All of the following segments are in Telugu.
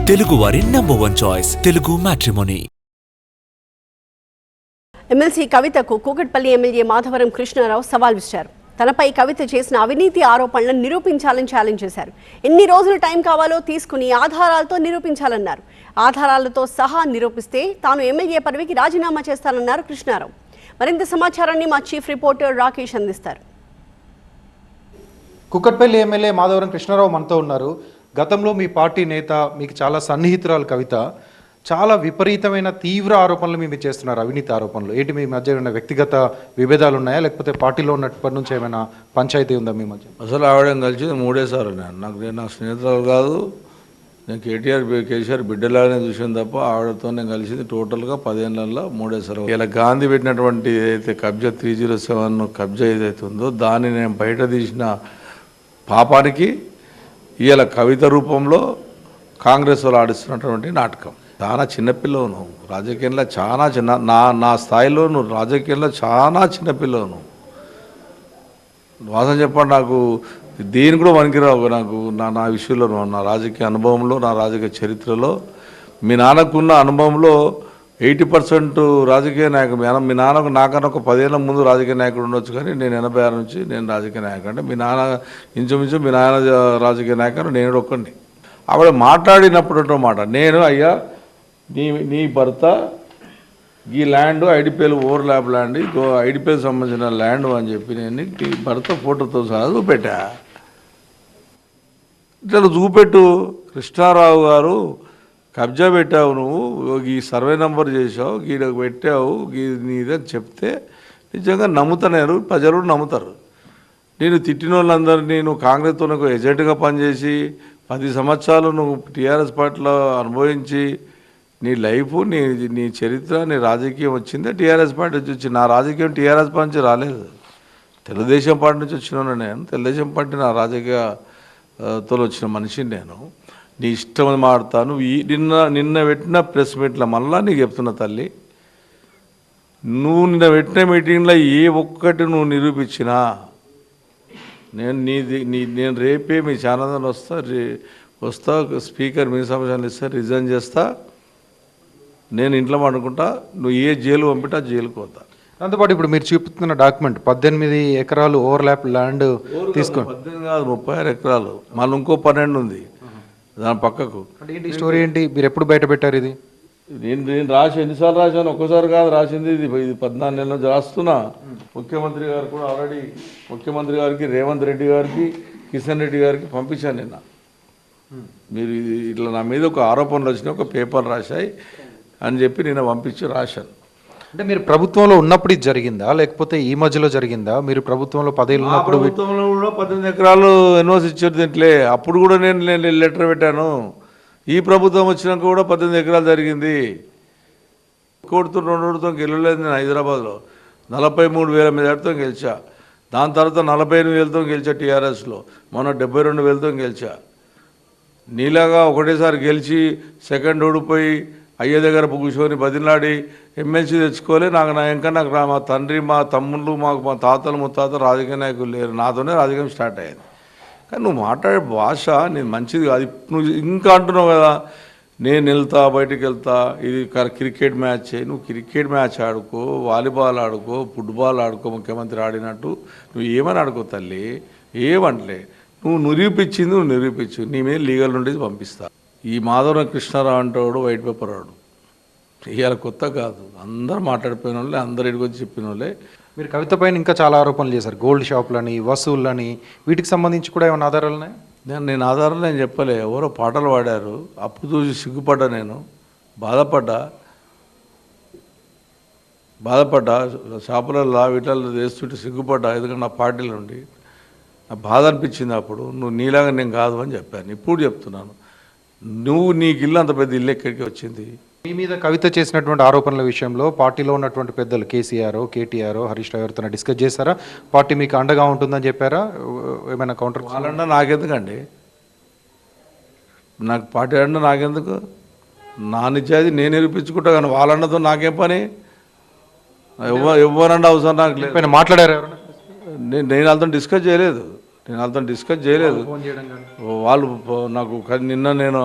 తెలుగువారి #1 చాయిస్ తెలుగు మ్యాట్రిమోనీ. ఎమ్మెల్సీ కవితకు కూకట్పల్లి ఎమ్మెల్యే మాధవరం కృష్ణారావు సవాల్ విసిరారు. తనపై కవిత చేసిన అవినీతి ఆరోపణలను నిరూపించాలని ఛాలెంజ్ చేశారు. ఎన్ని రోజులు టైం కావాలో తీసుకుని ఆధారాలతో నిరూపించాలన్నారు. ఆధారాలతో సహా నిరూపిస్తే తాను ఎమ్మెల్యే పదవికి రాజీనామా చేస్తానన్నారు కృష్ణారావు. మరింత సమాచారాన్ని మా చీఫ్ రిపోర్టర్ రాకేష్ అందిస్తారు. కూకట్పల్లి ఎమ్మెల్యే మాధవరం కృష్ణారావు మనతో ఉన్నారు. గతంలో మీ పార్టీ నేత, మీకు చాలా సన్నిహితురాలు కవిత చాలా విపరీతమైన తీవ్ర ఆరోపణలు మీ మీద చేస్తున్నారు, అవినీతి ఆరోపణలు. ఏంటి మీ మధ్య ఏమైనా వ్యక్తిగత విభేదాలు ఉన్నాయా, లేకపోతే పార్టీలో ఉన్నప్పటి నుంచి ఏమైనా పంచాయతీ ఉందా మీ మధ్య? అసలు ఆవిడ కలిసి 3 సార్లు నాకు స్నేహితురాలు కాదు. నేను కేసీఆర్ బిడ్డలాగానే చూసాను తప్ప ఆవిడతో నేను కలిసింది టోటల్గా 10 ఏళ్ళల్లో 3 సార్లు. ఇలా గాంధీ పెట్టినటువంటి ఏదైతే కబ్జా 307 కబ్జా ఏదైతే ఉందో దాన్ని నేను బయట తీసిన పాపానికి ఇవాళ కవిత రూపంలో కాంగ్రెస్ వాళ్ళు ఆడిస్తున్నటువంటి నాటకం. చాలా చిన్నపిల్లవు నువ్వు, రాజకీయంలో చాలా చిన్న, నా స్థాయిలో నువ్వు రాజకీయంలో చాలా చిన్నపిల్లవు. వాసన చెప్పండి, నాకు దేని కూడా పనికిరావు. నాకు నా విషయంలో, నా రాజకీయ అనుభవంలో, నా రాజకీయ చరిత్రలో, మీ నాన్నకున్న అనుభవంలో 80% రాజకీయ నాయకుడు. మీ నాన్నకు నాకన్నా ఒక 10 ఏళ్ళ ముందు రాజకీయ నాయకుడు ఉండొచ్చు, కానీ నేను 86 నుంచి నేను రాజకీయ నాయకుడు. అంటే మీ నాన్న ఇంచుమించు మీ నాన్న రాజకీయ నాయకుడు, నేను ఒక్కడిని. ఆవిడ మాట్లాడినప్పుడు మాట, నేను అయ్యా నీ భర్త ఈ land IDPL over lab land, IDPL సంబంధించిన ల్యాండ్ అని చెప్పి నేను ఈ భర్త ఫోటోతో సహా చూపెట్టా. ఇట్లా చూపెట్టు, కృష్ణారావు గారు కబ్జా పెట్టావు, నువ్వు ఈ సర్వే నెంబర్ చేసావు, గీడకు పెట్టావు, నీదని చెప్తే నిజంగా నమ్ముతారు, ప్రజలు నమ్ముతారు. నేను తిట్టిన వాళ్ళందరినీ నువ్వు కాంగ్రెస్తో నాకు ఏజెంట్గా పనిచేసి 10 సంవత్సరాలు నువ్వు టీఆర్ఎస్ పార్టీలో అనుభవించి నీ లైఫ్, నీ చరిత్ర, నీ రాజకీయం వచ్చిందే టీఆర్ఎస్ పార్టీ నుంచి వచ్చింది. నా రాజకీయం టీఆర్ఎస్ పార్టీ నుంచి రాలేదు, తెలుగుదేశం పార్టీ నుంచి వచ్చినాను. నేను తెలుగుదేశం పార్టీ నా రాజకీయతో వచ్చిన మనిషిని. నేను నీ ఇష్టం మాడతాను. నిన్న పెట్టిన ప్రెస్ మీట్లో మళ్ళా నీకు చెప్తున్న తల్లి, నువ్వు నిన్న పెట్టిన మీటింగ్లో ఏ ఒక్కటి నువ్వు నిరూపించినా నేను రేపే మీ ఛానల్ వస్తా స్పీకర్ మీ సమస్యలు ఇస్తా, రిజైన్ చేస్తా, నేను ఇంట్లో అనుకుంటా, నువ్వు ఏ జైలు పంపిటా జైలుకు పోతా. దాంతోపాటు ఇప్పుడు మీరు చూపుతున్న డాక్యుమెంట్ 18 ఎకరాలు ఓవర్లాప్ ల్యాండ్ తీసుకోండి. 18 కాదు, 36 ఎకరాలు, మళ్ళీ ఇంకో 12 ఉంది దాని పక్కకు. అంటే ఏంటి స్టోరీ ఏంటి, మీరు ఎప్పుడు బయట పెట్టారు ఇది? నేను రాసి ఎన్నిసార్లు రాశాను, ఒక్కసారి కాదు రాసింది. ఇది 14 నెలల నుంచి రాస్తున్నా. ముఖ్యమంత్రి గారు కూడా ఆల్రెడీ, ముఖ్యమంత్రి గారికి, రేవంత్ రెడ్డి గారికి, కిషన్ రెడ్డి గారికి పంపించాను నిన్న. మీరు ఇట్లా నా మీద ఒక ఆరోపణలు వచ్చినాయి, ఒక పేపర్ రాశాయి అని చెప్పి నేను పంపించి రాశాను. అంటే మీరు ప్రభుత్వంలో ఉన్నప్పుడు ఇది జరిగిందా, లేకపోతే ఈ మధ్యలో జరిగిందా? మీరు ప్రభుత్వంలో 10 ఏళ్ళు ఉన్నప్పుడు? ప్రభుత్వంలో కూడా 18 ఎకరాలు ఎన్ఓసి ఇచ్చారు దీంట్లో. అప్పుడు కూడా నేను లెటర్ పెట్టాను. ఈ ప్రభుత్వం వచ్చినాక కూడా 18 ఎకరాలు జరిగింది. కోటితో 2 గెలవలేదు నేను హైదరాబాద్లో. 43,000 మెజార్టీతో గెలిచా. దాని తర్వాత 48,000తో గెలిచా టీఆర్ఎస్లో. మొన్న 72,000తో గెలిచా. నీలాగా ఒకటేసారి గెలిచి సెకండ్ ఓడిపోయి అయ్యే దగ్గర కూర్చొని బదిలాడి ఎమ్మెల్సీ తెచ్చుకోలే. నాకు మా తండ్రి, మా తమ్ముళ్ళు, మా తాతలు ముత్తాతలు రాజకీయ నాయకులు లేరు. నాతోనే రాజకీయం స్టార్ట్ అయ్యింది. కానీ నువ్వు మాట్లాడే భాష నేను మంచిది కాదు. నువ్వు ఇంకా అంటున్నావు కదా, నేను వెళ్తా, బయటికి వెళ్తా, ఇది క్రికెట్ మ్యాచ్, నువ్వు క్రికెట్ మ్యాచ్ ఆడుకో, వాలీబాల్ ఆడుకో, ఫుట్బాల్ ఆడుకో, ముఖ్యమంత్రి ఆడినట్టు నువ్వు ఏమని ఆడుకో తల్లి, ఏమంటలే. నువ్వు నిరూపించు, నీ మీద లీగల్ నుండి పంపిస్తా. ఈ మాధవరం కృష్ణారావు అంటాడు వైట్ పేపర్ వాడు, ఇవాళ కొత్త కాదు. అందరూ మాట్లాడిపోయిన వాళ్ళే, అందరు ఇడికి వచ్చి చెప్పిన వాళ్ళే. మీరు కవిత పైన ఇంకా చాలా ఆరోపణలు చేశారు, గోల్డ్ షాపులని, వసూళ్ళని, వీటికి సంబంధించి కూడా ఏమైనా ఆధారాలు ఉన్నాయి? నేను ఆధారాలు నేను చెప్పలే. ఎవరో పాటలు పాడారు, అప్పు చూసి సిగ్గుపడ్డా, నేను బాధపడ్డా. షాపులలో వీటిల్లో వేస్తుంటే సిగ్గుపడ్డా. ఎందుకంటే నా పార్టీలో ఉండి నా బాధ అనిపించింది. అప్పుడు నువ్వు నీలాగా నేను కాదు అని చెప్పాను. ఇప్పుడు చెప్తున్నాను, నీకు ఇల్లు అంత పెద్ద ఇల్లు ఎక్కడికి వచ్చింది? మీ మీద కవిత చేసినటువంటి ఆరోపణల విషయంలో పార్టీలో ఉన్నటువంటి పెద్దలు కేసీఆర్, కేటీఆర్, హరీష్ రావు ఎవరితో డిస్కస్ చేశారా? పార్టీ మీకు అండగా ఉంటుందని చెప్పారా? ఏమైనా కౌంటర్? వాళ్ళంటే నాకెందుకండి, నాకు పార్టీ అండ నాకెందుకు? నా నిజాయితీ నేను నిరూపించుకుంటా, కానీ వాళ్ళండతో నాకేం పని? ఎవరంటే అవసరం నాకు లేదు. మాట్లాడారు ఎవరైనా? నేను వాళ్ళతో డిస్కస్ చేయలేదు. నేను వాళ్ళతో డిస్కస్ చేయలేదు. ఫోన్ చేయడం కానీ వాళ్ళు నాకు నిన్న నేను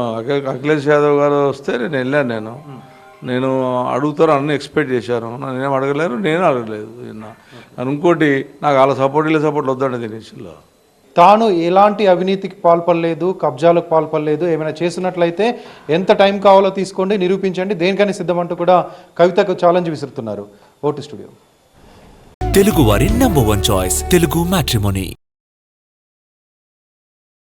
అఖిలేష్ యాదవ్ గారు వస్తే నేను వెళ్ళాను. నేను అడుగుతారు అన్నీ ఎక్స్పెక్ట్ చేశాను. నేనేం అడగలేరు, నేను అడగలేదు నిన్న. ఇంకోటి నాకు వాళ్ళ సపోర్ట్ ఇలా సపోర్ట్ వద్దండి దీని విషయంలో. తాను ఎలాంటి అవినీతికి పాల్పడలేదు, కబ్జాలకు పాల్పడలేదు, ఏమైనా చేసినట్లయితే ఎంత టైం కావాలో తీసుకోండి, నిరూపించండి, దేనికైనా సిద్ధమంటూ కూడా కవితకు ఛాలెంజ్ విసురుతున్నారు. ఓటు స్టూడియో తెలుగు వారి నంబర్ 1 చాయిస్ తెలుగు మ్యాట్రిమోనీ.